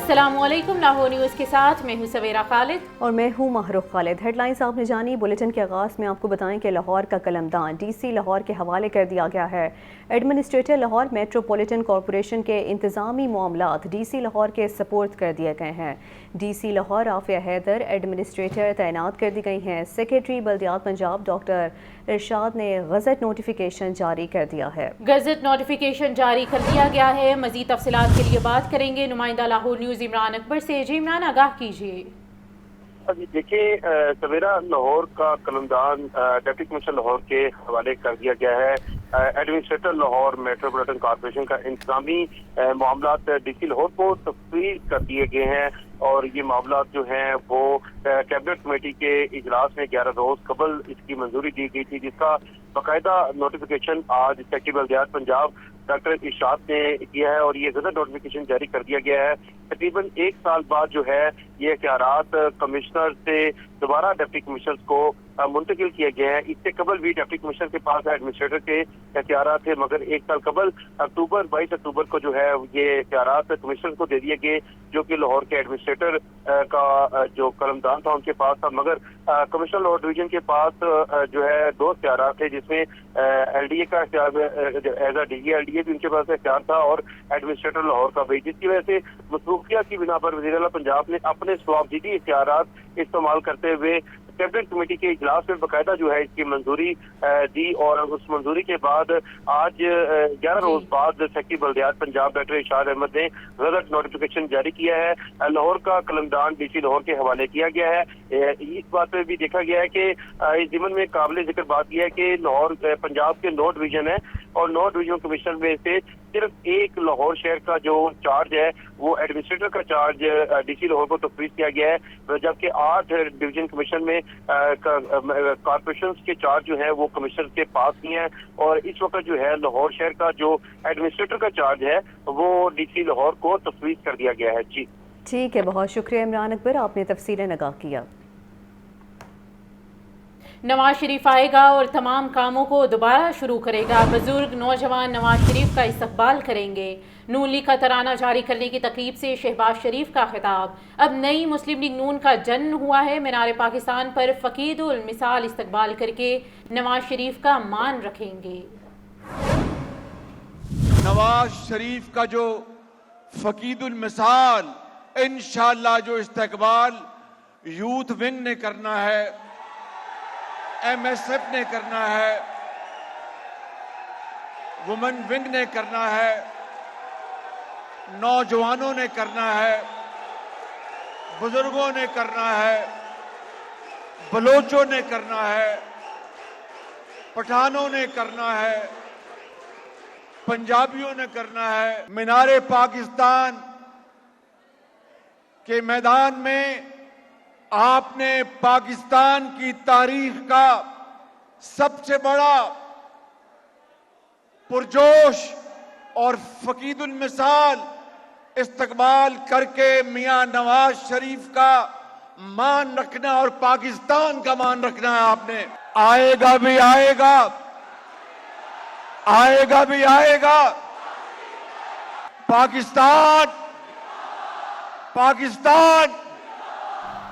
अस्सलामुअलैकुम, लाहौर न्यूज़ के साथ मैं हूं सवेरा खालिद और मैं हूं महरूख खालिद। हेडलाइंस आपने जानी। बुलेटिन के आगाज़ में आपको बताएं कि लाहौर का कलमदान डीसी लाहौर के हवाले कर दिया गया है। एडमिनिस्ट्रेटर लाहौर मेट्रोपॉलिटन कॉरपोरेशन के इंतज़ामी मामलात डीसी लाहौर के सपोर्ट कर दिए गए हैं। डीसी लाहौर आफिया हैदर एडमिनिस्ट्रेटर तैनात कर दी गई हैं। सेक्रेटरी बल्दियात पंजाब डॉक्टर इरशाद ने गज़ट नोटिफिकेशन जारी कर दिया है। गज़ट नोटिफिकेशन जारी कर दिया गया है। मज़ीद तफसीलात के लिए बात करेंगे नुमाइंदा लाहौर न्यूज़ इमरान अकबर से। जी इमरान, आगाह कीजिए। जी देखिए, सवेरा लाहौर का कलमदान डिप्टी कमिश्नर लाहौर के हवाले कर दिया गया है। एडमिनिस्ट्रेटर लाहौर मेट्रोपॉलिटन कॉर्पोरेशन का इंतजामी मामलात डीसी लाहौर को तफसील कर दिए गए हैं और ये मामलात जो हैं वो कैबिनेट कमेटी के इजलास में 11 रोज कबल इसकी मंजूरी दी गई थी, जिसका बाकायदा नोटिफिकेशन आज सेक्रेटरी बल्दियात पंजाब डॉक्टर इरशाद ने किया है और ये गज़ट नोटिफिकेशन जारी कर दिया गया है। तकरीबन 1 साल बाद जो है ये इख्तियारात कमिश्नर से दोबारा डिप्टी कमिश्नर को मुंतकिल किए गए हैं। इससे कबल भी डिप्टी कमिश्नर के पास एडमिनिस्ट्रेटर के इख्तियारात थे, मगर 1 साल कबल 22 अक्टूबर को जो है ये इख्तियारात कमिश्नर को दे दिए गए, जो कि लाहौर के एडमिनिस्ट्रेटर का जो कलमदान था उनके पास था। मगर कमिश्नर लाहौर डिवीजन के पास जो है 2 इख्तियारात थे, जिसमें LDA का एज DG LDA भी उनके पास इख्तियार था और एडमिनिस्ट्रेटर लाहौर का भी, जिसकी वजह से मसरूफियत की बिना पर वज़ीर-ए-आला पंजाब ने अपने सवाबदीदी इख्तियारात इस्तेमाल करते हुए कैबिनेट कमेटी के इजलास में बाकायदा जो है इसकी मंजूरी दी और उस मंजूरी के बाद आज 11 रोज बाद सेक्रेटरी बल्दियात पंजाब डॉक्टर इरशाद अहमद ने गज़ट नोटिफिकेशन जारी किया है। लाहौर का कलमदान डीसी लाहौर के हवाले किया गया है। इस बात पे भी देखा गया है कि इस ज़िमन में काबिल जिक्र बात यह है कि लाहौर पंजाब के 9 डिवीजन है और 9 डिवीजन कमिश्नर में से सिर्फ एक लाहौर शहर का जो चार्ज है वो एडमिनिस्ट्रेटर का चार्ज डीसी लाहौर को तफवीज़ किया गया है, जबकि 8 डिवीजन कमिश्नर में कॉर्पोरेशन के चार्ज जो है वो कमिश्नर के पास ही है और इस वक्त जो है लाहौर शहर का जो एडमिनिस्ट्रेटर का चार्ज है वो डीसी लाहौर को तफवीज़ कर दिया गया है। जी ठीक है, बहुत शुक्रिया इमरान अकबर, आपने तफसीलें आगाह किया। नवाज शरीफ आएगा और तमाम कामों को दोबारा शुरू करेगा। बुजुर्ग नौजवान नवाज शरीफ का इस्तकबाल करेंगे। नून लीग का तराना जारी करने की तकरीब से शहबाज शरीफ का खिताब। अब नई मुस्लिम लीग नून का जन्म हुआ है। मीनार पाकिस्तान पर फकीदुल मिसाल इस्तकबाल करके नवाज शरीफ का मान रखेंगे। नवाज शरीफ का जो फकीदुल मिसाल इंशाअल्लाह जो इस्तकबाल यूथ विंग ने करना है, MSF ने करना है, वुमेन विंग ने करना है, नौजवानों ने करना है, बुजुर्गों ने करना है, बलोचों ने करना है, पठानों ने करना है, पंजाबियों ने करना है। मीनारे पाकिस्तान के मैदान में आपने पाकिस्तान की तारीख का सबसे बड़ा पुरजोश और फकीदुल मिसाल इस्तकबाल करके मियां नवाज शरीफ का मान रखना और पाकिस्तान का मान रखना है। आपने आएगा भी आएगा, आएगा भी आएगा। पाकिस्तान, पाकिस्तान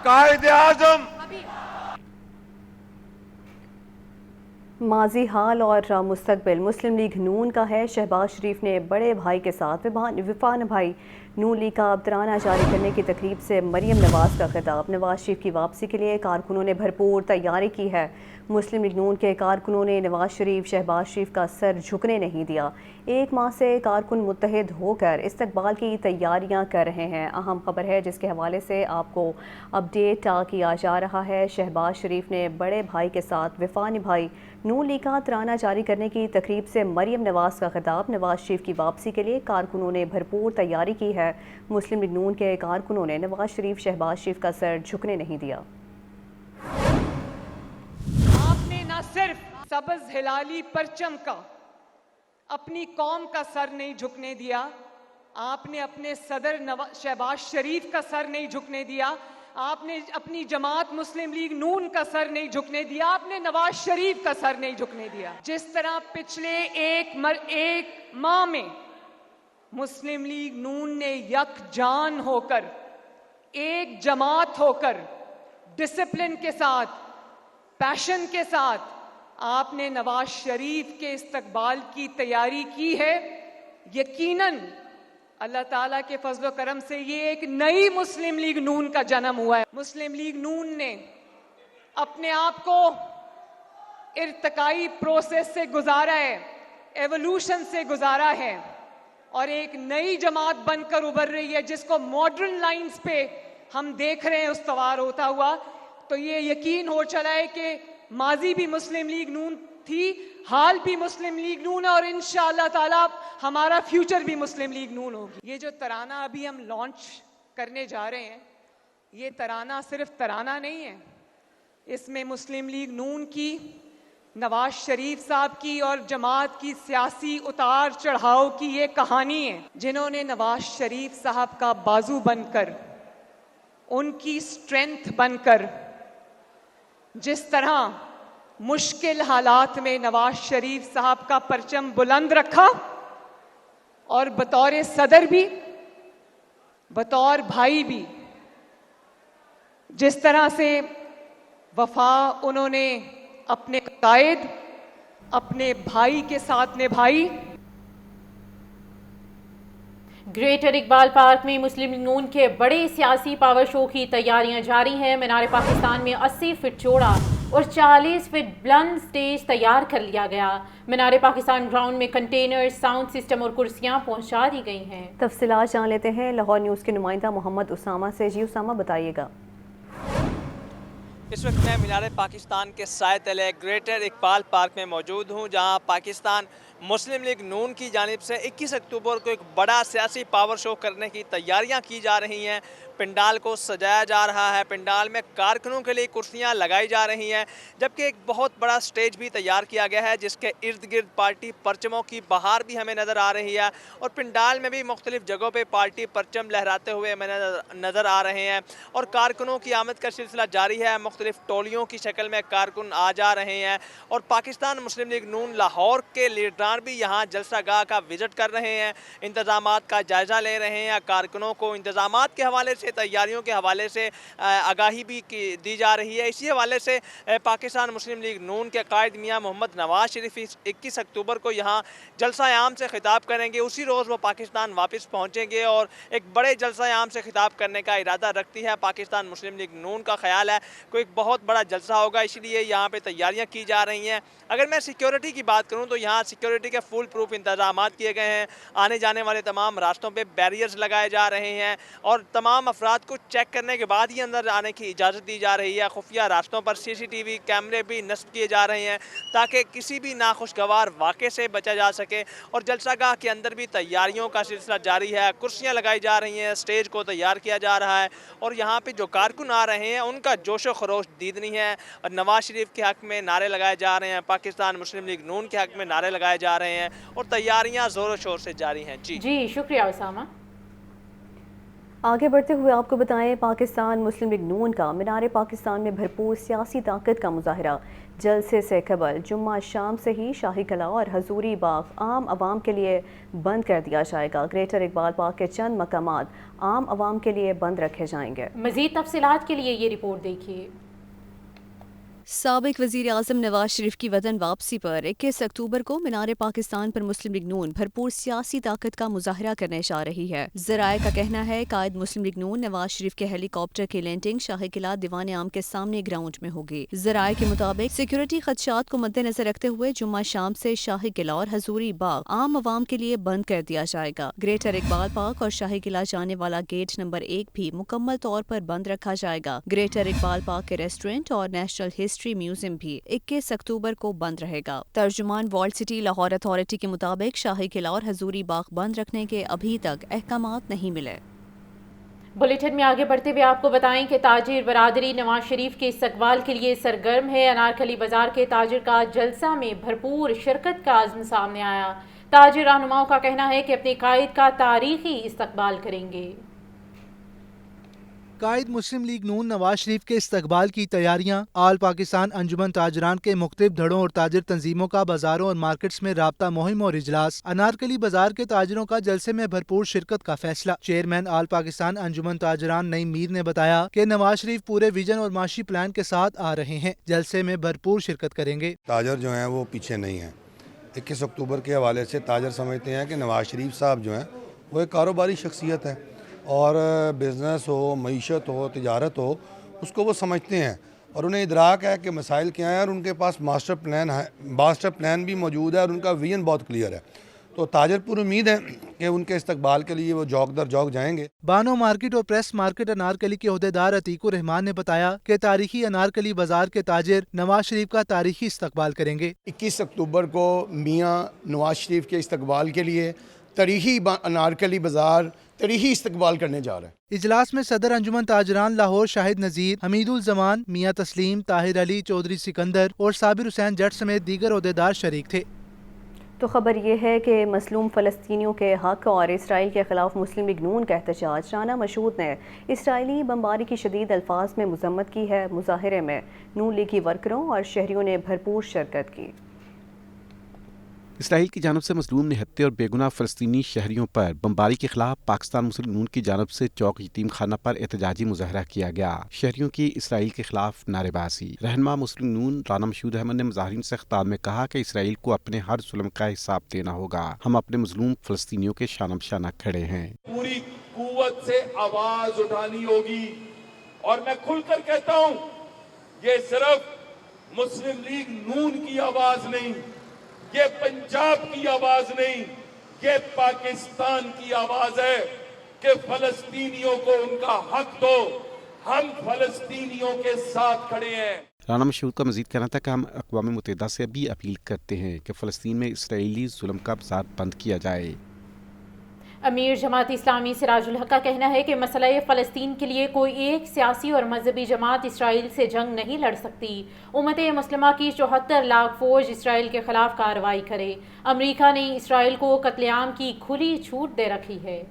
कायदे आज़म। माजी, हाल और मुस्तकबिल मुस्लिम लीग नून का है। शहबाज शरीफ ने बड़े भाई के साथ वफा निभाई। नून लीग का अब्तराना जारी करने की तकरीब से मरियम नवाज का खिताब। नवाज शरीफ की वापसी के लिए कारकुनों ने भरपूर तैयारी की है। मुस्लिम लीग नून के कारकुनों ने नवाज शरीफ शहबाज शरीफ का सर झुकने नहीं दिया। 1 माह से कारकुन मुत्तहिद होकर इस्तकबाल की तैयारियां कर रहे हैं। अहम खबर है जिसके हवाले से आपको अपडेट किया जा रहा है। शहबाज शरीफ ने बड़े भाई के साथ वफा निभाई। नून लीग का तराना जारी करने की तकरीब से मरियम नवाज का खिताब। नवाज शरीफ की वापसी के लिए कारकुनों ने भरपूर तैयारी की है। मुस्लिम लीग नून के कारकुनों ने नवाज शरीफ शहबाज शरीफ का सर झुकने नहीं दिया। आपने न सिर्फ सबज हिलाली परचम का अपनी कौम का सर नहीं झुकने दिया, आपने अपने सदर शहबाज शरीफ का सर नहीं झुकने दिया, आपने अपनी जमात मुस्लिम लीग नून का सर नहीं झुकने दिया, आपने नवाज शरीफ का सर नहीं झुकने दिया। जिस तरह पिछले एक माह में मुस्लिम लीग नून ने यकजान होकर, एक जमात होकर, डिसिप्लिन के साथ, पैशन के साथ आपने नवाज शरीफ के इस्तकबाल की तैयारी की है। यकीनन अल्लाह ताला के फजलो करम से ये एक नई मुस्लिम लीग नून का जन्म हुआ है। मुस्लिम लीग नून ने अपने आप को इर्तकाई प्रोसेस से गुजारा है, एवोल्यूशन से गुजारा है, और एक नई जमात बनकर उभर रही है जिसको मॉडर्न लाइंस पे हम देख रहे हैं उस्तवार होता हुआ। तो ये यकीन हो चला है कि माजी भी मुस्लिम लीग नून थी, हाल भी मुस्लिम लीग नून है, और इंशाअल्लाह ताला हमारा फ्यूचर भी मुस्लिम लीग नून होगी। ये जो तराना अभी हम लॉन्च करने जा रहे हैं, ये तराना सिर्फ तराना नहीं है, इसमें मुस्लिम लीग नून की, नवाज शरीफ साहब की और जमात की सियासी उतार चढ़ाव की ये कहानी है। जिन्होंने नवाज शरीफ साहब का बाजू बनकर, उनकी स्ट्रेंथ बनकर, जिस तरह मुश्किल हालात में नवाज शरीफ साहब का परचम बुलंद रखा, और बतौर सदर भी, बतौर भाई भी, जिस तरह से वफा उन्होंने अपने कायद, अपने भाई के साथ निभाई। ग्रेटर इकबाल पार्क में मुस्लिम लीग नून के बड़े सियासी पावर शो की तैयारियां जारी हैं। मीनार पाकिस्तान में 80 फीट चौड़ा और 40 फीट बुलंद स्टेज तैयार कर लिया गया। मीनार पाकिस्तान ग्राउंड में कंटेनर, साउंड सिस्टम और कुर्सियां पहुंचा दी गई हैं। तफसीलात जान लेते हैं लाहौर न्यूज़ के नुमाइंदा मोहम्मद उसामा से। जी उसामा, बताइएगा। इस वक्त मैं मीनार पाकिस्तान के साए तले ग्रेटर इकबाल पार्क में मौजूद हूँ, जहाँ पाकिस्तान मुस्लिम लीग नून की जानिब से 21 अक्टूबर को एक बड़ा सियासी पावर शो करने की तैयारियां की जा रही हैं। पंडाल को सजाया जा रहा है, पंडाल में कारकुनों के लिए कुर्सियां लगाई जा रही हैं, जबकि एक बहुत बड़ा स्टेज भी तैयार किया गया है जिसके इर्द गिर्द पार्टी परचमों की बहार भी हमें नज़र आ रही है, और पंडाल में भी मुख्तलिफ जगहों पे पार्टी परचम लहराते हुए हमें नज़र आ रहे हैं। और कारकुनों की आमद का सिलसिला जारी है, मुख्तलिफ टोलियों की शक्ल में कारकुन आ जा रहे हैं, और पाकिस्तान मुस्लिम लीग नून लाहौर के लीडरान भी यहाँ जलसा गाह का विजिट कर रहे हैं, इंतजामात का जायज़ा ले रहे हैं। कारकुनों को इंतजामात के हवाले से, तैयारियों के हवाले से आगाही भी दी जा रही है। इसी हवाले से पाकिस्तान मुस्लिम लीग नून के कायद मियां मोहम्मद नवाज शरीफ 21 अक्टूबर को यहाँ जलसा आम से खिताब करेंगे। उसी रोज़ वो पाकिस्तान वापस पहुँचेंगे और एक बड़े जलसा आम से खिताब करने का इरादा रखती है पाकिस्तान मुस्लिम लीग नून का। ख्याल है कोई एक बहुत बड़ा जलसा होगा, इसलिए यहाँ पर तैयारियाँ की जा रही हैं। अगर मैं सिक्योरिटी की बात करूँ तो यहाँ सिक्योरिटी के फुल प्रूफ इंतजाम किए गए हैं। आने जाने वाले तमाम रास्तों पे बैरियर्स लगाए जा रहे हैं, और तमाम अफराद को चेक करने के बाद ही अंदर आने की इजाज़त दी जा रही है। खुफिया रास्तों पर CCTV कैमरे भी नस्ब किए जा रहे हैं ताकि किसी भी नाखुशगवार वाक़े से बचा जा सके। और जलसागाह के अंदर भी तैयारियों का सिलसिला जारी है, कुर्सियाँ लगाई जा रही हैं, स्टेज को तैयार किया जा रहा है, और यहाँ पर जो कारकुन आ रहे हैं उनका जोश व खरोश दीदनी है। और नवाज शरीफ के हक़ में नारे लगाए जा रहे हैं, पाकिस्तान मुस्लिम लीग नून के हक़ में नारे लगाए जा रहे हैं, और तैयारियां जोरों शोर से जारी हैं। जी शुक्रिया उसामा। आगे बढ़ते हुए आपको बताएं, पाकिस्तान मुस्लिम लीग नून का मीनार पाकिस्तान में भरपूर सियासी ताकत का मुजाहरा। जलसे से कबल जुम्मा शाम से ही शाही कला और हजूरी बाग आम आवाम के लिए बंद कर दिया जाएगा। ग्रेटर इकबाल पार्क के चंद मकामात आम आवाम के लिए बंद रखे जाएंगे। मज़ीद तफसीलात के लिए ये रिपोर्ट देखिए। साबिक वज़ीर आज़म नवाज शरीफ की वतन वापसी पर 21 अक्टूबर को मीनार पाकिस्तान पर मुस्लिम लीग नून भरपूर सियासी ताकत का मुजाहरा करने जा रही है। ज़राए का कहना है कायद मुस्लिम लीग नून नवाज शरीफ के हेलीकॉप्टर की लैंडिंग शाही किला दीवान आम के सामने ग्राउंड में होगी। ज़राए के मुताबिक सिक्योरिटी खदशात को मद्देनजर रखते हुए जुम्मा शाम से शाही किला और हजूरी बाग आम आवाम के लिए बंद कर दिया जाएगा। ग्रेटर इकबाल पार्क और शाही किला जाने वाला गेट नंबर 1 भी मुकम्मल तौर पर बंद रखा जाएगा। ग्रेटर इकबाल पार्क के रेस्टोरेंट और नेशनल हिस्ट्री म्यूजियम भी 21 अक्टूबर को बंद रहेगा। तर्जुमान वॉल्ड सिटी लाहौर अथॉरिटी के मुताबिक शाही किला और हजूरी बाग बंद रखने के अभी तक अहकामात नहीं मिले। बुलेटिन में आगे बढ़ते हुए आपको बताएं कि ताजिर बरादरी नवाज शरीफ के इस्तकबाल के लिए सरगर्म है। अनारकली बाजार के ताजिर का जलसा में भरपूर शिरकत का आज़म सामने आया। ताजिर रहनुमाओं का कहना है कि अपने कायद का तारीखी इस्तकबाल करेंगे। قائد مسلم لیگ نون نواز شریف کے استقبال کی تیاریاں۔ آل پاکستان انجمن تاجران کے مختلف دھڑوں اور تاجر تنظیموں کا بازاروں اور مارکیٹس میں رابطہ مہم اور اجلاس۔ انارکلی بازار کے تاجروں کا جلسے میں بھرپور شرکت کا فیصلہ۔ چیئرمین آل پاکستان انجمن تاجران نعیم میر نے بتایا کہ نواز شریف پورے ویژن اور معاشی پلان کے ساتھ آ رہے ہیں، جلسے میں بھرپور شرکت کریں گے۔ تاجر جو ہیں وہ پیچھے نہیں ہیں۔ 21 اکتوبر کے حوالے سے تاجر سمجھتے ہیں کہ نواز شریف صاحب جو ہیں وہ ایک کاروباری شخصیت ہے، اور بزنس ہو، معیشت ہو، تجارت ہو، اس کو وہ سمجھتے ہیں اور انہیں ادراک ہے کہ مسائل کیا ہیں، اور ان کے پاس ماسٹر پلان بھی موجود ہے اور ان کا ویژن بہت کلیئر ہے۔ تو تاجر پر امید ہے کہ ان کے استقبال کے لیے وہ جوک در جوک جائیں گے۔ بانو مارکیٹ اور پریس مارکیٹ انارکلی کے عہدیدار عتیق الرحمان نے بتایا کہ تاریخی انارکلی بازار کے تاجر نواز شریف کا تاریخی استقبال کریں گے۔ 21 اکتوبر کو میاں نواز شریف کے استقبال کے لیے تاریخی انارکلی بازار تاریخی استقبال کرنے جا رہے ہیں۔ اجلاس میں صدر انجمن تاجران لاہور شاہد نذیر، حمید الزمان، میاں تسلیم، طاہر علی، چودھری سکندر اور صابر حسین جٹ سمیت دیگر عہدیدار شریک تھے۔ تو خبر یہ ہے کہ مظلوم فلسطینیوں کے حق اور اسرائیل کے خلاف مسلم لیگ نون کا احتجاج۔ رانا مشہود نے اسرائیلی بمباری کی شدید الفاظ میں مذمت کی ہے۔ مظاہرے میں نون لیگی ورکروں اور شہریوں نے بھرپور شرکت کی۔ اسرائیل کی جانب سے مظلوم نہتے اور بے گناہ فلسطینی شہریوں پر بمباری کے خلاف پاکستان مسلم نون کی جانب سے چوک یتیم خانہ پر احتجاجی مظاہرہ کیا گیا۔ شہریوں کی اسرائیل کے خلاف نعرے بازی۔ رہنما مسلم نون رانا مشہود احمد نے مظاہرین سے خطاب میں کہا کہ اسرائیل کو اپنے ہر ظلم کا حساب دینا ہوگا۔ ہم اپنے مظلوم فلسطینیوں کے شانہ بشانہ کھڑے ہیں۔ پوری قوت سے آواز اٹھانی ہوگی، اور میں کھل کر کہتا ہوں یہ صرف مسلم لیگ نون کی آواز نہیں، یہ پنجاب کی آواز نہیں، یہ پاکستان کی آواز ہے کہ فلسطینیوں کو ان کا حق دو، ہم فلسطینیوں کے ساتھ کھڑے ہیں۔ رانا مشہود کا مزید کہنا تھا کہ ہم اقوام متحدہ سے بھی اپیل کرتے ہیں کہ فلسطین میں اسرائیلی ظلم کا بازار بند کیا جائے۔ امیر جماعت اسلامی سراج الحق کا کہنا ہے کہ مسئلہ فلسطین کے لیے کوئی ایک سیاسی اور مذہبی جماعت اسرائیل سے جنگ نہیں لڑ سکتی۔ امت مسلمہ کی 74 لاکھ فوج اسرائیل کے خلاف کارروائی کرے۔ امریکہ نے اسرائیل کو قتل عام کی کھلی چھوٹ دے رکھی ہے۔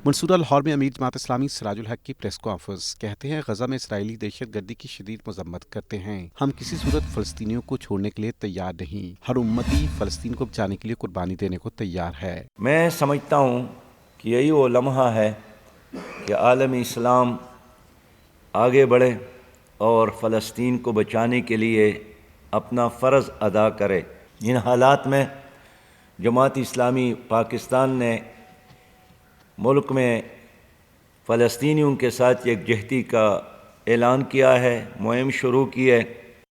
منصورہ لاہور میں امیر جماعت اسلامی سراج الحق کی پریس کانفرنس۔ کہتے ہیں غزہ میں اسرائیلی دہشت گردی کی شدید مذمت کرتے ہیں۔ ہم کسی صورت فلسطینیوں کو چھوڑنے کے لیے تیار نہیں۔ ہر امتی فلسطین کو بچانے کے لیے قربانی دینے کو تیار ہے۔ میں سمجھتا ہوں کہ یہی وہ لمحہ ہے کہ عالم اسلام آگے بڑھے اور فلسطین کو بچانے کے لیے اپنا فرض ادا کرے۔ ان حالات میں جماعت اسلامی پاکستان نے ملک میں فلسطینیوں کے ساتھ یکجہتی کا اعلان کیا ہے، مہم شروع کی ہے۔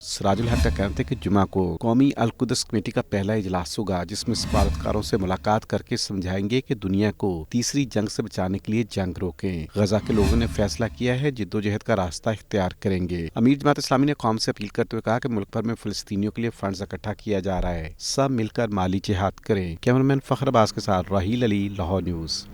سراج الحق کا کہنا ہے کہ جمعہ کو قومی القدس کمیٹی کا پہلا اجلاس ہوگا، جس میں سفارتکاروں سے ملاقات کر کے سمجھائیں گے کہ دنیا کو تیسری جنگ سے بچانے کے لیے جنگ روکیں۔ غزہ کے لوگوں نے فیصلہ کیا ہے، جدوجہد کا راستہ اختیار کریں گے۔ امیر جماعت اسلامی نے قوم سے اپیل کرتے ہوئے کہا کہ ملک بھر میں فلسطینیوں کے لیے فنڈز اکٹھا کیا جا رہا ہے، سب مل کر مالی جہاد کریں۔ کیمرمین فخر عباس کے ساتھ راحیل علی، لاہور نیوز۔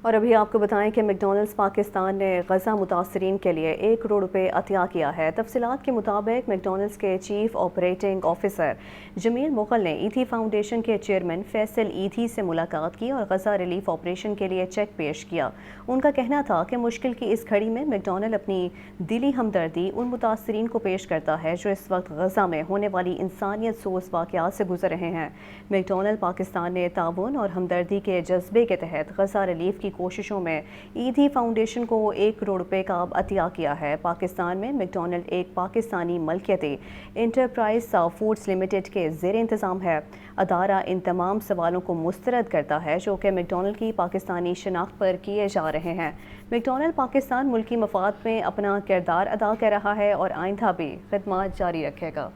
اور ابھی آپ کو بتائیں کہ میک ڈونلڈز پاکستان نے غزہ متاثرین کے لیے 1 کروڑ روپے عطیہ کیا ہے۔ تفصیلات کے مطابق میک ڈونلڈز کے چیف آپریٹنگ آفیسر جمیل مغل نے ایتھی فاؤنڈیشن کے چیئرمین فیصل ایتھی سے ملاقات کی اور غزہ ریلیف آپریشن کے لیے چیک پیش کیا۔ ان کا کہنا تھا کہ مشکل کی اس گھڑی میں میک ڈونلڈ اپنی دلی ہمدردی ان متاثرین کو پیش کرتا ہے جو اس وقت غزہ میں ہونے والی انسانیت سوز واقعات سے گزر رہے ہیں۔ میک ڈونلڈ پاکستان نے تعاون اور ہمدردی کے جذبے کے تحت غزہ ریلیف کی کوششوں میں ایتھی فاؤنڈیشن کو 1 کروڑ روپے کا عطیہ کیا ہے۔ پاکستان میں میک ڈونلڈ ایک پاکستانی ملکیتی انٹرپرائز فوڈز لمیٹڈ کے زیر انتظام ہے۔ ادارہ ان تمام سوالوں کو مسترد کرتا ہے جو کہ میک ڈونلڈ کی پاکستانی شناخت پر کیے جا رہے ہیں۔ میک ڈونلڈ پاکستان ملکی مفاد میں اپنا کردار ادا کر رہا ہے اور آئندہ بھی خدمات جاری رکھے گا۔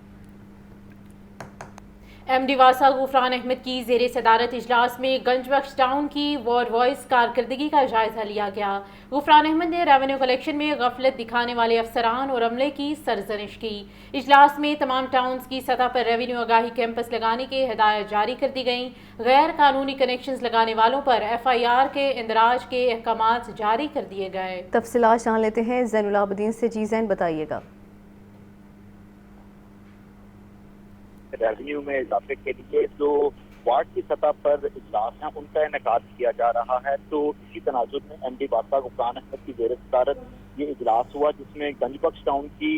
ایم ڈی واسا غفران احمد کی زیر صدارت اجلاس میں گنج بخش ٹاؤن کی وارڈ وائز کارکردگی کا جائزہ لیا گیا۔ غفران احمد نے ریونیو کلیکشن میں غفلت دکھانے والے افسران اور عملے کی سرزنش کی۔ اجلاس میں تمام ٹاؤنز کی سطح پر ریونیو آگاہی کیمپس لگانے کے ہدایت جاری کر دی گئیں۔ غیر قانونی کنیکشنز لگانے والوں پر FIR کے اندراج کے احکامات جاری کر دیے گئے۔ تفصیلات جان لیتے ہیں زین العابدین سے۔ جی زین، بتائیے گا۔ ریونیو میں اضافے کے لیے جو وارڈ वार्ड की सतह पर इजलास हैं उनका इनेकाद किया जा रहा है। तो इसी तनाजुर में MD बादशाह गुफरान अहमद की ज़ेर सदारत ये इजलास हुआ, जिसमें गंजबख्श टाउन की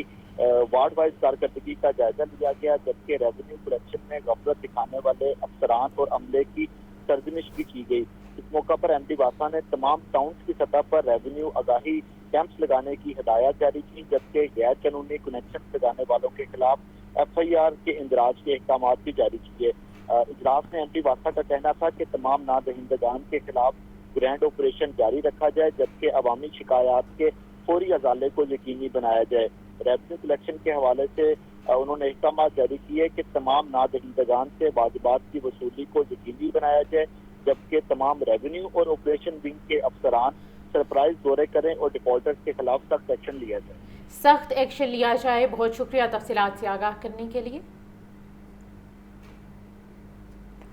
वार्ड वाइज कारकर्दगी का जायजा लिया गया, जबकि रेवेन्यू कलेक्शन में गफलत दिखाने वाले अफसरान और अमले की सरजमिश भी की गई। इस मौका पर MD बादशाह ने तमाम टाउन्स की सतह पर रेवेन्यू आगाही कैंप्स लगाने की हिदायत जारी की, जबकि गैर कानूनी कनेक्शन लगाने वालों के खिलाफ FIR के इंदराज के अहकाम भी जारी किए। इजलास में MD बादशाह का कहना था कि तमाम नादहिंदगान के खिलाफ ग्रैंड ऑपरेशन जारी रखा जाए, जबकि अवामी शिकायत के फौरी अजाले को यकीनी बनाया जाए। रेवेन्यू कलेक्शन के हवाले से उन्होंने अहकाम जारी किए कि तमाम नादहिंदगान से वाजिबात की वसूली को यकीनी बनाया जाए, जबकि तमाम रेवेन्यू और ऑपरेशन विंग के अफसरान सरप्राइज दौरे करें और डिफॉल्टर्स के खिलाफ सख्त एक्शन लिया जाए। सख्त एक्शन लिया जाए। बहुत शुक्रिया तफसीलात से आगाह करने के लिए।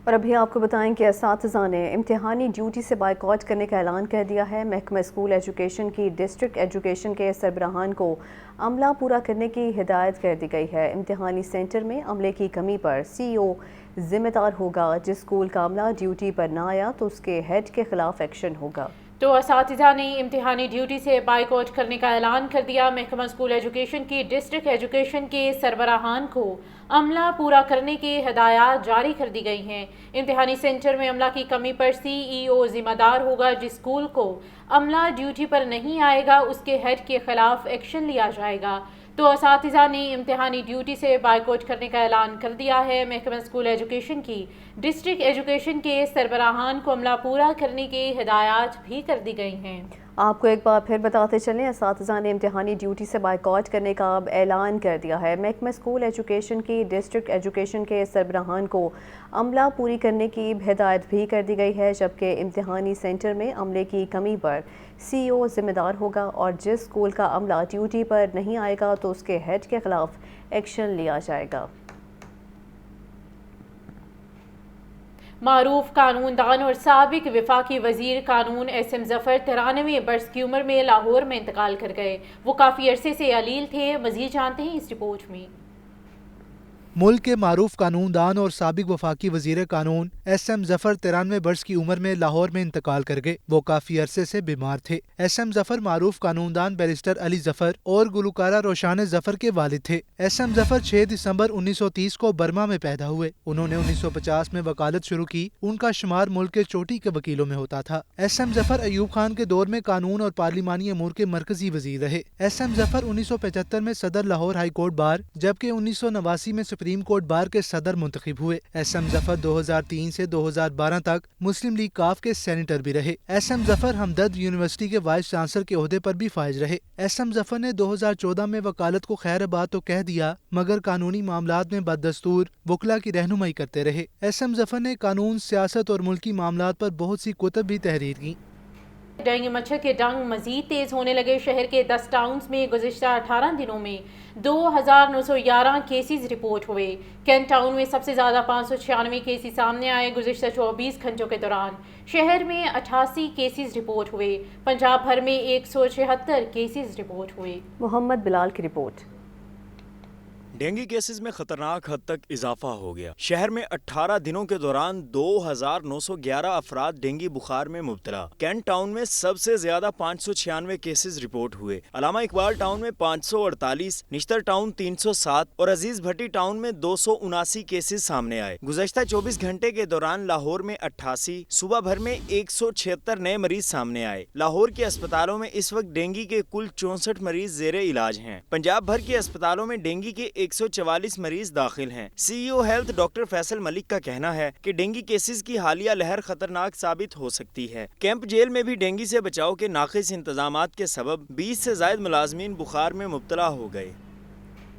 और अभी आपको बताएं कि असातिज़ा ने इम्तिहानी ड्यूटी से बाइकआउट करने का ऐलान कर दिया है। महकमा स्कूल एजुकेशन की डिस्ट्रिक्ट एजुकेशन के सरबराहान को अमला पूरा करने की हिदायत कर दी गई है। इम्तिहानी सेंटर में अमले की कमी पर CEO जिम्मेदार होगा। जिस स्कूल का अमला ड्यूटी पर ना आया तो उसके हेड के खिलाफ एक्शन होगा। तो असातिज़ा ने इम्तिहानी ड्यूटी से बाइकआउट करने का ऐलान कर दिया। महकमा स्कूल एजुकेशन की डिस्ट्रिक्ट एजुकेशन के सरबराहान को अमला पूरा करने की हिदायत जारी कर दी गई हैं। इम्तिहानी सेंटर में अमला की कमी पर CEO जिम्मेदार होगा। जिस स्कूल को अमला ड्यूटी पर नहीं आएगा उसके हेड के खिलाफ एक्शन लिया जाएगा। तो असातिज़ा ने इम्तिहानी ड्यूटी से बाइकआउट करने का ऐलान कर दिया है। महकमा स्कूल एजुकेशन की डिस्ट्रिक्ट एजुकेशन के सरबराहान को अमला पूरा करने की हिदायत भी कर दी गई हैं। आपको एक बार फिर बताते चलें, असातिज़ा ने इम्तिहानी ड्यूटी से बाइकआउट करने का अब ऐलान कर दिया है। महकमा स्कूल एजुकेशन की डिस्ट्रिक्ट एजुकेशन के सरबराहान को अमला पूरी करने की हिदायत भी कर दी गई है, जबकि इम्तिहानी सेंटर में अमले की कमी पर CEO जिम्मेदार होगा और जिस स्कूल का अमला ड्यूटी पर नहीं आएगा तो उसके हेड के खिलाफ एक्शन लिया जाएगा। मारूफ कानूनदान और साबिक वफाकी वजीर कानून SM ज़फ़र 93 बरस की उम्र में लाहौर में इंतकाल कर गए। वो काफ़ी अरसे से अलील थे। मज़ीद जानते हैं इस रिपोर्ट में। मुल्क के मारूफ कानूनदान और साबिक वफाकी वजीर कानून SM ज़फ़र 93 बरस की उम्र में लाहौर में इंतकाल कर गए। वो काफी अरसे से बीमार थे। SM ज़फ़र मारूफ कानूनदान बैरिस्टर अली ज़फ़र और गुलकारा रोशान ज़फ़र के वालिद थे। SM ज़फ़र 6 दिसंबर 1930 को बर्मा में पैदा हुए। उन्होंने 1950 में वकालत शुरू की। उनका शुमार मुल्क के चोटी के वकीलों में होता था। SM ज़फ़र अयूब खान के दौर में कानून और पार्लिमानी अमूर के मरकजी वजीर रहे। SM ज़फ़र 1975 में सदर लाहौर हाई कोर्ट बार, जबकि 1989 में सुप्रीम कोर्ट बार के सदर मुंतखब हुए। SM ज़फ़र 2003 से 2012 तक मुस्लिम लीग काफ के सेनेटर भी रहे। SM ज़फ़र हमदर्द यूनिवर्सिटी के वाइस चांसलर के ओहदे पर भी फाइज रहे। SM ज़फ़र ने 2014 में वकालत को खैराबाद तो कह दिया, मगर कानूनी मामलात में बददस्तूर वकला की रहनुमाई करते रहे। SM ज़फ़र ने कानून, सियासत और मुल्की मामलात पर बहुत सी कुतब भी तहरीर की। डेंगू मच्छर के डंग मजीद तेज होने लगे। शहर के 10 टाउन्स में गुज़िश्ता 18 दिनों में 2911 केसेस रिपोर्ट हुए। कैंट टाउन में सबसे ज़्यादा 596 केसेस सामने आए। गुज़िश्ता 24 घंटों के दौरान शहर में 88 केसेस रिपोर्ट हुए। पंजाब भर में 176 केसेस रिपोर्ट हुए। मोहम्मद बिलाल की रिपोर्ट। डेंगू केसेस में खतरनाक हद तक इजाफा हो गया। शहर में 18 दिनों के दौरान 2911 अफराद डेंगू बुखार में मुब्तला। कैंट टाउन में सबसे ज्यादा 596 केसेस रिपोर्ट हुए। अलामा इकबाल टाउन में 548, निश्तर टाउन 307 और अजीज भट्टी टाउन में 279 केसेस सामने आए। गुज़श्ता 24 घंटे के दौरान लाहौर में 88, सुबह भर में 176 नए मरीज सामने आए। लाहौर के अस्पतालों में इस वक्त डेंगू के कुल 64 मरीज जेरे इलाज हैं। पंजाब भर के अस्पतालों में डेंगू के 144 मरीज दाखिल हैं। CEO health doctor Faisal Malik का कहना है कि डेंगू केसेस की हालिया लहर खतरनाक साबित हो सकती है। कैंप जेल में भी डेंगू से बचाव के नाक़िस इंतजामात के सबब 20 से ज़ायद मुलाजमीन बुखार में मुब्तला हो गए।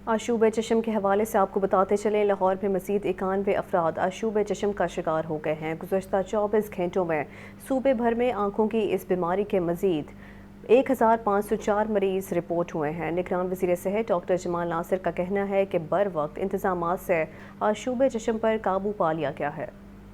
आशूब चश्म के हवाले से आपको बताते चलें, लाहौर में मज़ीद 91 अफराद आशूब चश्म का शिकार हो गए हैं। गुज़श्ता 24 घंटों में सूबे भर में आँखों की इस बीमारी के मज़ीद 1504 मरीज रिपोर्ट हुए हैं। निगरान वज़ीर सेहत डॉक्टर जमाल नासिर का कहना है कि बर वक्त इंतजामात से आशूब चश्म पर काबू पा लिया गया है।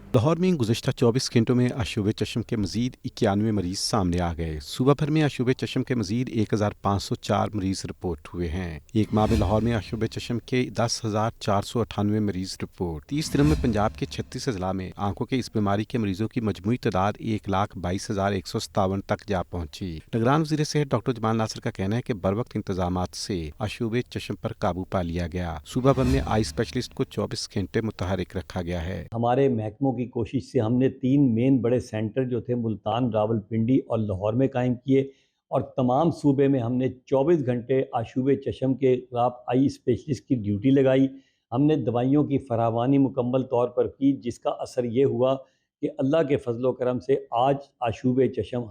लाहौर में गुज़श्ता 24 घंटों में आशूब चश्म के मजीद 91 मरीज सामने आ गए। सूबा भर में आशूब चश्म के मजीद 1504 मरीज रिपोर्ट हुए हैं। एक माह में लाहौर में आशूब चश्म के 10,498 मरीज रिपोर्ट। 30 दिनों में पंजाब के 36 अजला में आंखों के इस बीमारी के मरीजों की मजमूई तादाद 1,22,157 तक जा पहुंची। निगरान वज़ीर सेहत डॉक्टर जमाल नासिर का कहना है कि बर वक्त इंतजामात से आशूब चश्म पर काबू पा लिया गया। सूबा भर में आई स्पेशलिस्ट को 24 घंटे मुतहरिक रखा गया है। हमारे महकमों की कोशिश से हमने 3 मेन बड़े सेंटर जो थे मुल्तान, रावलपिंडी और लाहौर में कायम किए और तमाम सूबे में हमने 24 घंटे आशूब चश्म के खिलाफ आई स्पेशलिस्ट की ड्यूटी लगाई। हमने दवाइयों की फरावानी मुकम्मल तौर पर की, जिसका असर ये हुआ कि अल्लाह के फजल करम से आज आशूब चश्म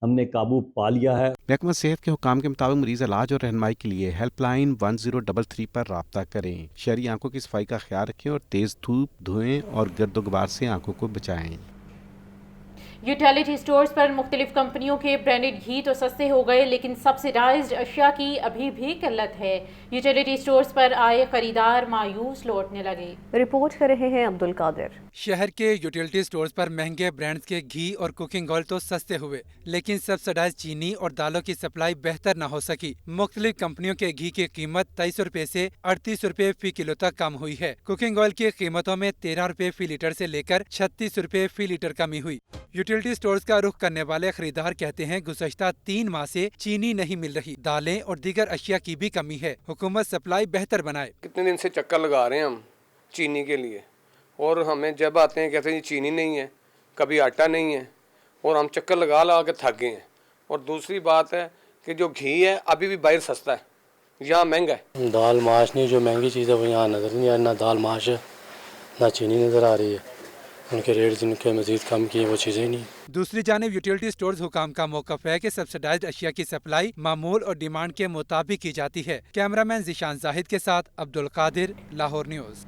हमने काबू पा लिया है। महकमा सेहत के हुकाम के मुताबिक मरीज इलाज और रहनुमाई के लिए हेल्पलाइन 1033 पर राब्ता करें। शहरी आंखों की सफाई का ख्याल रखें और तेज धूप, धुएं और गर्द गुबार से आंखों को बचाएं। यूटिलिटी स्टोर्स पर मुख्तलिफ कंपनियों के ब्रांडेड घी तो सस्ते हो गए, लेकिन सब्सिडाइज्ड अशिया की अभी भी किल्लत है। यूटिलिटी स्टोर्स पर आए खरीदार मायूस लौटने लगे। रिपोर्ट कर रहे हैं अब्दुल कादिर। शहर के यूटिलिटी स्टोर्स पर महंगे ब्रांड्स के घी और कुकिंग ऑयल तो सस्ते हुए, लेकिन सब्सिडाइज चीनी और दालों की सप्लाई बेहतर न हो सकी। मुख्तलिफ कंपनियों के घी की कीमत 23 रुपए से 38 रुपए फी किलो तक कम हुई है। कुकिंग ऑयल की कीमतों में 13 रुपए फी लीटर से लेकर 36 रुपए फी लीटर कमी हुई। यूटिलिटी स्टोर्स का रुख करने वाले खरीदार कहते हैं गुज़श्ता 3 माह से चीनी नहीं मिल रही, दालें और दीगर अशिया की भी कमी है। हुकूमत सप्लाई बेहतर बनाए। कितने दिन से चक्कर लगा रहे हैं हम चीनी के लिए, और हमें जब आते हैं कहते हैं चीनी नहीं है, कभी आटा नहीं है, और हम चक्कर लगा के थक गए हैं। और दूसरी बात है कि जो घी है अभी भी बाहर सस्ता है, यहाँ महंगा है। दाल माश नहीं, जो महंगी चीज़ है वो यहाँ नज़र नहीं आ रही, ना दाल माश है ना चीनी नज़र आ रही है। उनके रेट जिनके मजीद कम किए वो चीज़ें नहीं। दूसरी जानिब यूटिलिटी स्टोर्स हुकाम का मौक़िफ़ है कि सब्सिडाइज्ड अशिया की सप्लाई मामूल और डिमांड के मुताबिक की जाती है। कैमरामैन ज़िशान जाहिद के साथ अब्दुल कादिर, लाहौर न्यूज़।